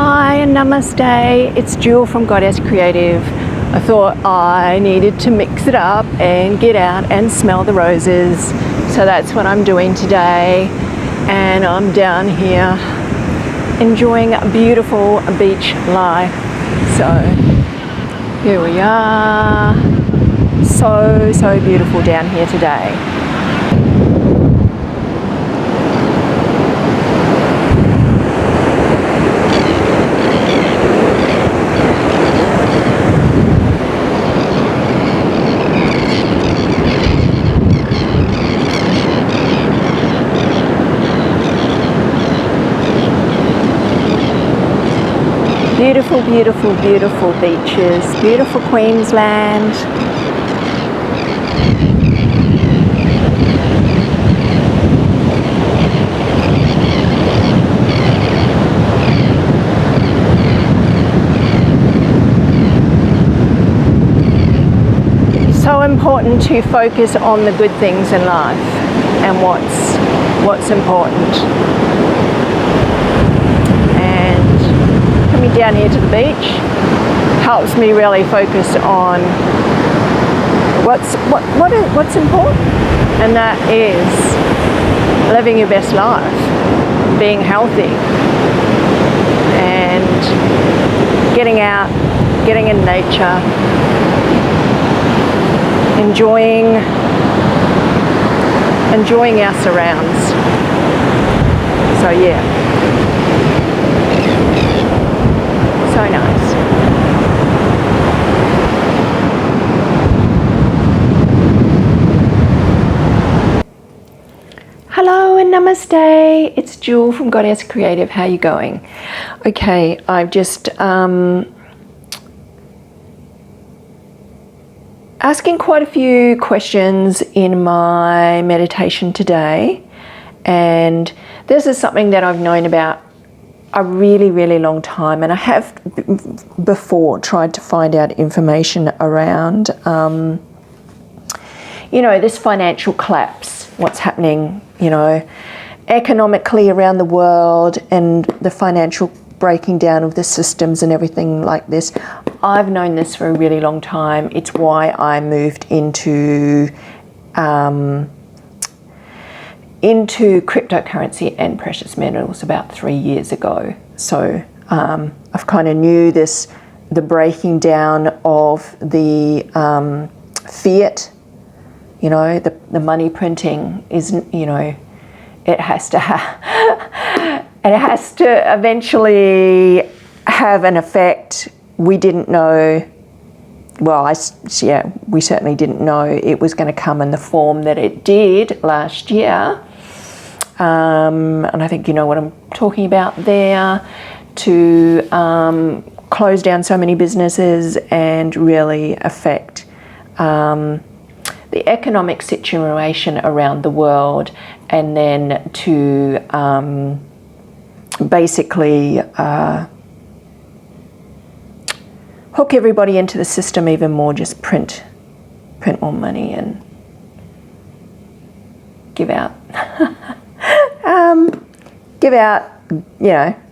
Hi and namaste, it's Jewel from Goddess Creative. I thought I needed to mix it up and get out and smell the roses. So that's what I'm doing today. And I'm down here enjoying a beautiful beach life. So here we are. So beautiful down here today. Beautiful, beautiful, beautiful beaches, beautiful Queensland. So important to focus on the good things in life and what's important. Coming down here to the beach helps me really focus on what's important, and that is living your best life, being healthy, and getting out, getting in nature, enjoying our surrounds. So yeah. So nice. Hello and namaste. It's Jewel from Goddess Creative. How are you going? Okay, I've just asking quite a few questions in my meditation today, and this is something that I've known about a really long time, and I have before tried to find out information around this financial collapse, what's happening economically around the world, and the financial breaking down of the systems and everything like this. I've known this for a really long time. It's why I moved into cryptocurrency and precious metals about 3 years ago. So I've kind of knew the breaking down of the fiat, the money printing isn't, it has to eventually have an effect. We didn't know, we certainly didn't know it was going to come in the form that it did last year. And I think you know what I'm talking about there, to close down so many businesses and really affect the economic situation around the world, and then to basically hook everybody into the system even more, just print more money and give out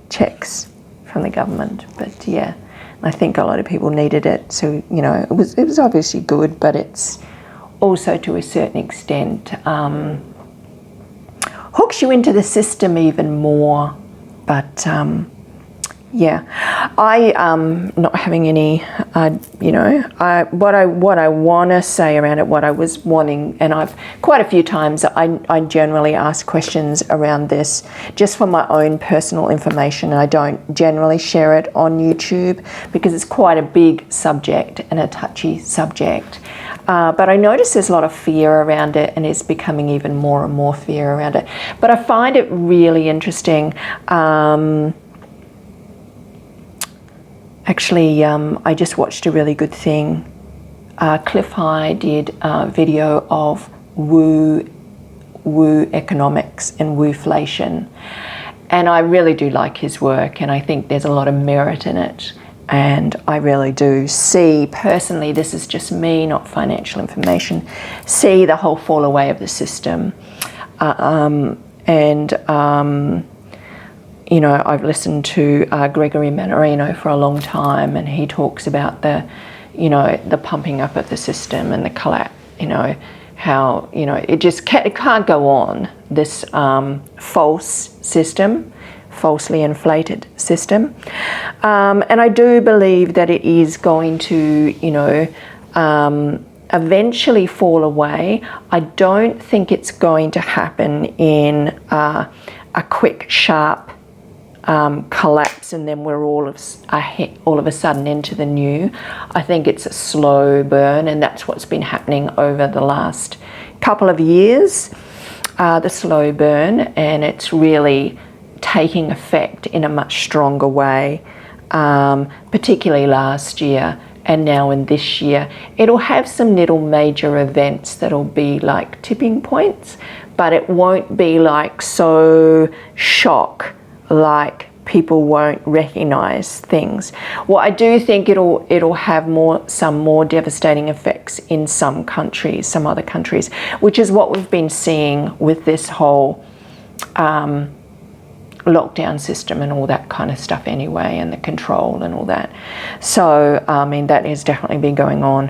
checks from the government. But yeah, I think a lot of people needed it. So, it was obviously good, but it's also to a certain extent hooks you into the system even more. But I not having any, what I want to say around it, what I was wanting, and I've quite a few times, I generally ask questions around this just for my own personal information. I don't generally share it on YouTube because it's quite a big subject and a touchy subject. But I notice there's a lot of fear around it, and it's becoming even more and more fear around it. But I find it really interesting. Actually, I just watched a really good thing. Cliff High did a video of woo economics and wooflation. And I really do like his work, and I think there's a lot of merit in it. And I really do see, personally, this is just me, not financial information, see the whole fall away of the system. you know, I've listened to Gregory Mannarino for a long time, and he talks about the, you know, the pumping up of the system and the collapse, you know, how, you know, it can't go on, this false system, falsely inflated system. And I do believe that it is going to, you know, eventually fall away. I don't think it's going to happen in a quick, sharp collapse, and then we're all of a sudden into the new. I think it's a slow burn, and that's what's been happening over the last couple of years, the slow burn, and it's really taking effect in a much stronger way, particularly last year and now in this year. It'll have some little major events that'll be like tipping points, but it won't be like so shock, like people won't recognize things. Well, I do think it'll have some more devastating effects in some countries, some other countries, which is what we've been seeing with this whole lockdown system and all that kind of stuff anyway, and the control and all that. So, I mean, that has definitely been going on.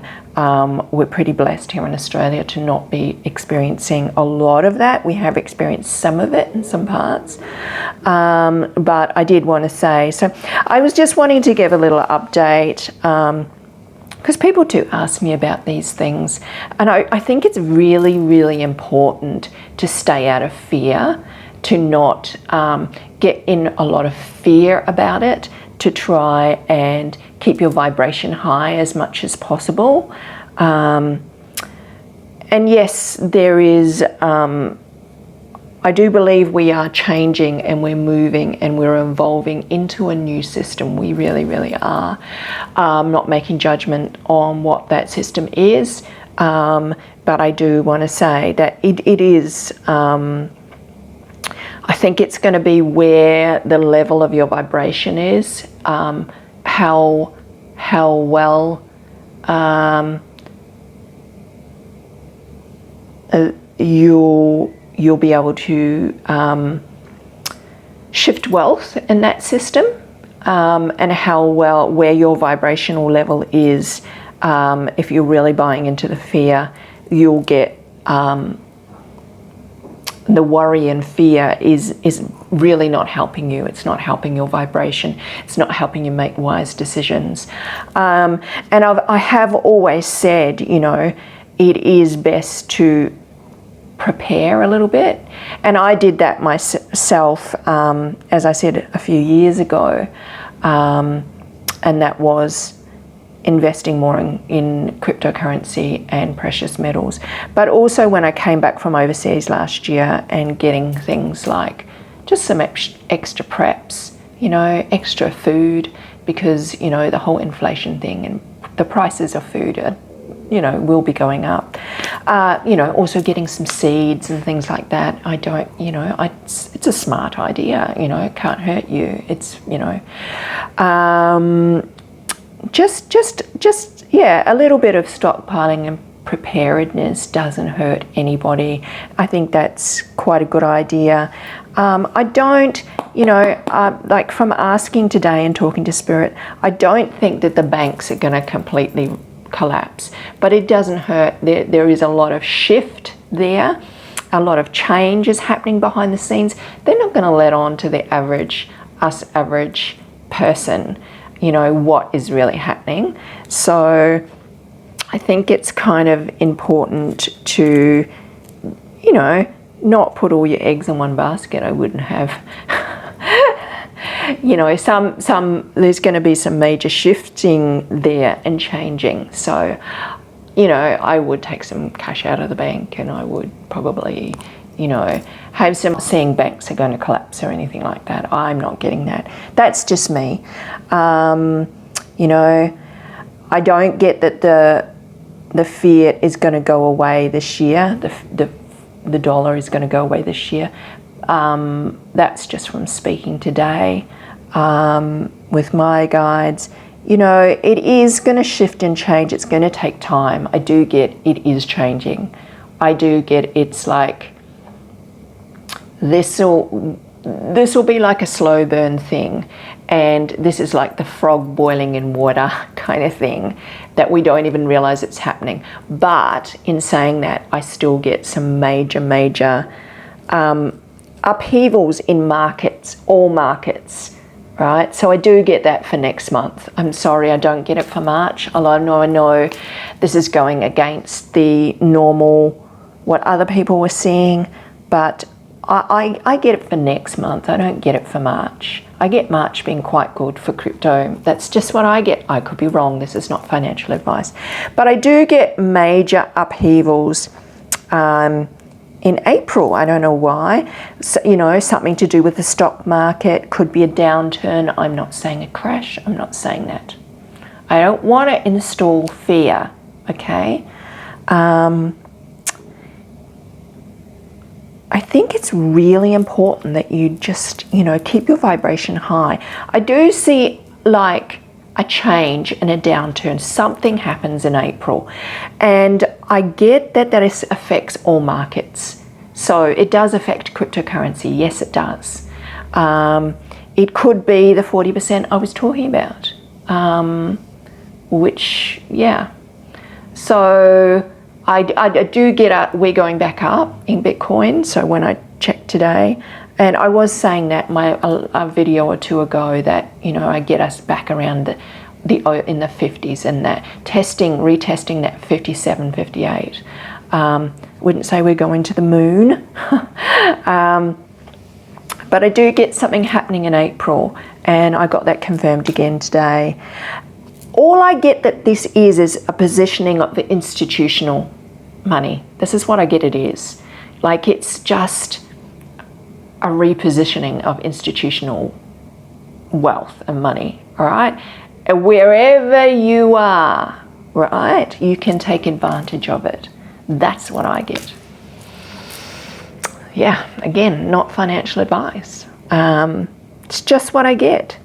We're pretty blessed here in Australia to not be experiencing a lot of that. We have experienced some of it in some parts. But I did want to say, so I was just wanting to give a little update, because people do ask me about these things. And I think it's really, really important to stay out of fear, to not get in a lot of fear about it, to try and keep your vibration high as much as possible. And yes, there is, I do believe we are changing and we're moving and we're evolving into a new system. We really, really are. Not making judgment on what that system is, but I do want to say that it is, I think it's going to be where the level of your vibration is, how well you'll be able to shift wealth in that system, and how well, where your vibrational level is. If you're really buying into the fear, you'll get the worry and fear is really not helping you. It's not helping your vibration. It's not helping you make wise decisions. And I have always said, you know, it is best to prepare a little bit. And I did that myself, as I said, a few years ago. And that was investing more in cryptocurrency and precious metals. But also when I came back from overseas last year and getting things like just some extra preps, you know, extra food, because, you know, the whole inflation thing and the prices of food are, you know, will be going up. You know, also getting some seeds and things like that. I don't, you know, it's a smart idea, you know, it can't hurt you. It's, you know, yeah, a little bit of stockpiling and preparedness doesn't hurt anybody. I think that's quite a good idea. I don't, you know, like from asking today and talking to Spirit, I don't think that the banks are going to completely collapse, but it doesn't hurt. There is a lot of shift there, a lot of change is happening behind the scenes. They're not going to let on to the average person, you know, what is really happening. So I think it's kind of important to, you know, not put all your eggs in one basket. I wouldn't have. You know, there's going to be some major shifting there and changing. So, you know, I would take some cash out of the bank, and I would probably, you know, have some, seeing banks are going to collapse or anything like that. I'm not getting that. That's just me. You know, I don't get that the fiat is going to go away this year. The dollar is going to go away this year. That's just from speaking today with my guides. You know, it is going to shift and change. It's going to take time. I do get it is changing. I do get it's like this this will be like a slow burn thing, and this is like the frog boiling in water kind of thing that we don't even realize it's happening. But in saying that, I still get some major upheavals in markets, all markets, right? So I do get that for next month. I'm sorry, I don't get it for March. Although I know this is going against the normal, what other people were seeing, but I get it for next month. I don't get it for March. I get March being quite good for crypto. That's just what I get. I could be wrong. This is not financial advice. But I do get major upheavals in April. I don't know why. So, you know, something to do with the stock market. Could be a downturn. I'm not saying a crash. I'm not saying that. I don't want to install fear, okay? I think it's really important that you just, you know, keep your vibration high. I do see like a change and a downturn. Something happens in April. And I get that affects all markets. So it does affect cryptocurrency. Yes, it does. It could be the 40% I was talking about, which, yeah. So I do get we're going back up in Bitcoin. So when I checked today, and I was saying that a video or two ago that, you know, I get us back around in the 50s, and that retesting that 57, 58. Wouldn't say we're going to the moon, but I do get something happening in April, and I got that confirmed again today. All I get that this is a positioning of the institutional money. This is what I get it is. Like, it's just a repositioning of institutional wealth and money, all right? And wherever you are, right, you can take advantage of it. That's what I get. Yeah, again, not financial advice. It's just what I get.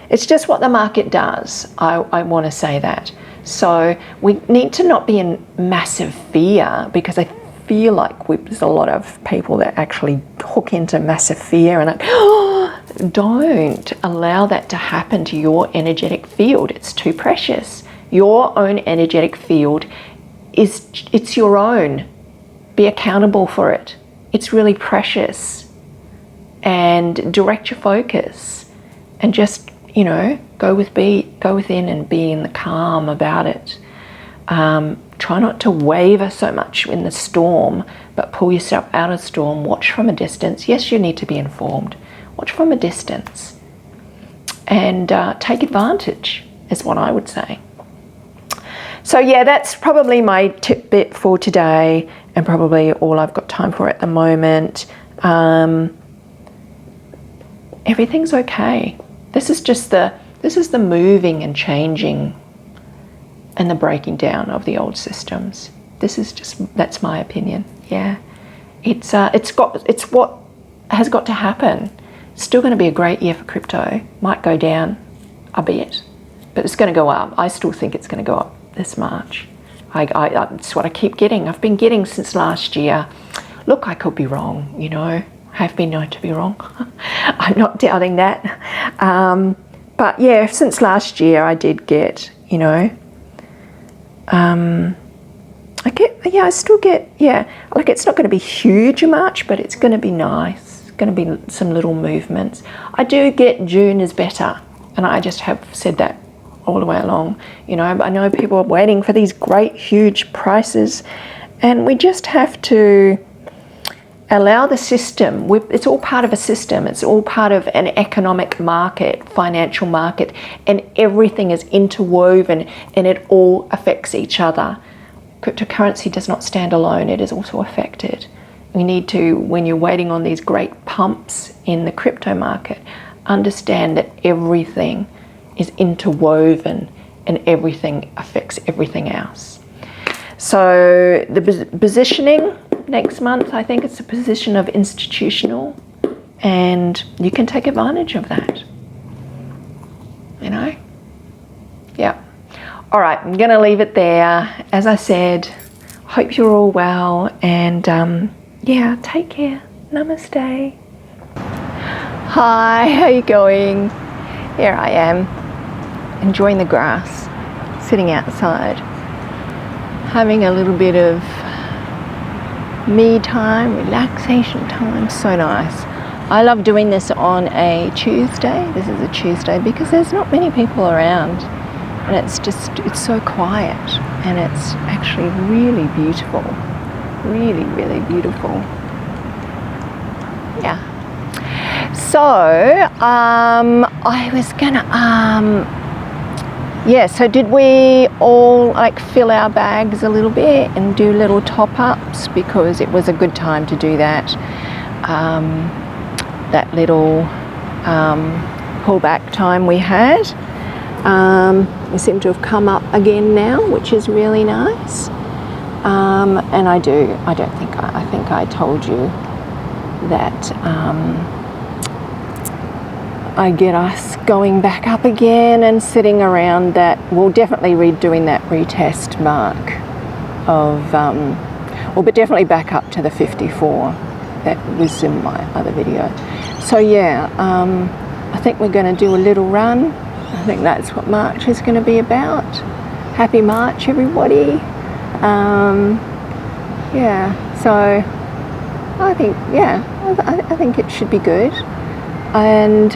It's just what the market does. I want to say that. So we need to not be in massive fear, because I feel like there's a lot of people that actually hook into massive fear and like, oh, don't allow that to happen to your energetic field. It's too precious. Your own energetic field it's your own. Be accountable for it. It's really precious. And direct your focus and just, you know, go within and be in the calm about it. Try not to waver so much in the storm, but pull yourself out of the storm. Watch from a distance. Yes, you need to be informed. Watch from a distance and take advantage is what I would say. So yeah, that's probably my tip bit for today, and probably all I've got time for at the moment. Everything's okay. This is the moving and changing and the breaking down of the old systems. That's my opinion. Yeah, it's what has got to happen. It's still going to be a great year for crypto. Might go down a bit, but it's going to go up. I still think it's going to go up this March. It's what I keep getting. I've been getting since last year. Look, I could be wrong, you know. I have been known to be wrong. I'm not doubting that. But yeah, since last year I did get, you know, I still get, yeah, like it's not going to be huge much, but it's going to be nice. It's going to be some little movements. I do get June is better, and I just have said that all the way along. You know, I know people are waiting for these great huge prices, and we just have to allow the system. It's all part of a system. It's all part of an economic market, financial market, and everything is interwoven and it all affects each other. Cryptocurrency does not stand alone. It is also affected. We need to, when you're waiting on these great pumps in the crypto market, understand that everything is interwoven and everything affects everything else. So the positioning next month, I think it's a position of institutional, and you can take advantage of that, you know? Yeah. All right, I'm going to leave it there. As I said, hope you're all well, and yeah, take care. Namaste. Hi, how you going? Here I am, enjoying the grass, sitting outside, having a little bit of me time, relaxation time. So nice. I love doing this on a Tuesday. This is a Tuesday because there's not many people around, and it's so quiet, and it's actually really beautiful. Really, really beautiful. Yeah. So, I was gonna, so did we all like fill our bags a little bit and do little top-ups, because it was a good time to do that. That little pullback time we had. We seem to have come up again now, which is really nice. And I think I told you that I get us going back up again and sitting around that. We'll definitely doing that retest mark of, but definitely back up to the 54 that was in my other video. So yeah, I think we're going to do a little run. I think that's what March is going to be about. Happy March, everybody. So I think it should be good. And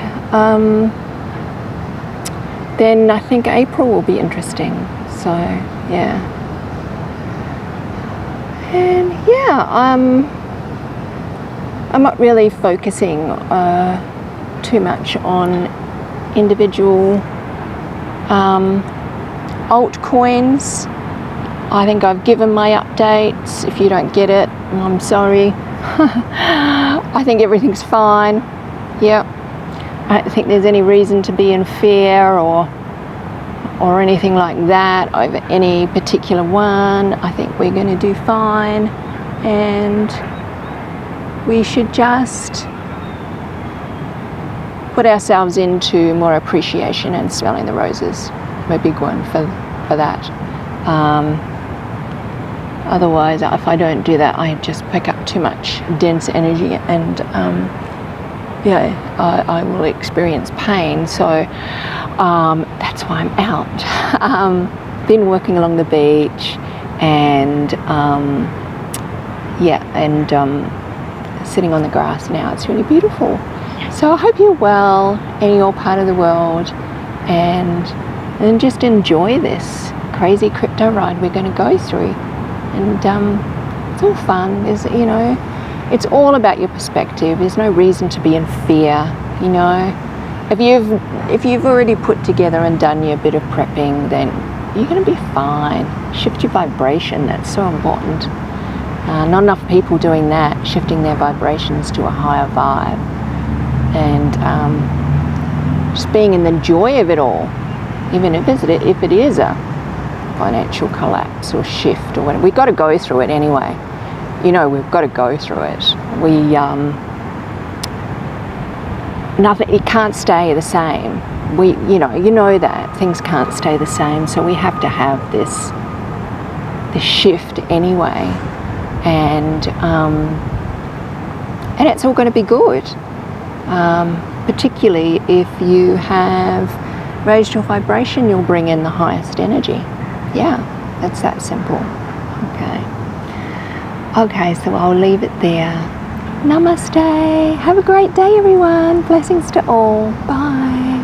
then I think April will be interesting. So yeah. And yeah, I'm not really focusing too much on individual altcoins. I think I've given my updates. If you don't get it, I'm sorry. I think everything's fine. Yep. I don't think there's any reason to be in fear or anything like that over any particular one. I think we're going to do fine, and we should just put ourselves into more appreciation and smelling the roses. I'm a big one for that. Otherwise, if I don't do that, I just pick up too much dense energy, and I will experience pain. So that's why I'm out. Been working along the beach, and sitting on the grass now. It's really beautiful. So I hope you're well in your part of the world, and just enjoy this crazy crypto ride we're going to go through. And it's all fun. It's all about your perspective. There's no reason to be in fear. If you've already put together and done your bit of prepping, then you're going to be fine. Shift your vibration. That's so important. Not enough people doing that, shifting their vibrations to a higher vibe, and just being in the joy of it all, even if it is a financial collapse or shift or whatever. We've got to go through it anyway. We've got to go through it. It can't stay the same. That things can't stay the same, so we have to have this shift anyway, and it's all going to be good, particularly if you have raised your vibration. You'll bring in the highest energy. Yeah, it's that simple. Okay, so I'll leave it there. Namaste. Have a great day, everyone. Blessings to all. Bye.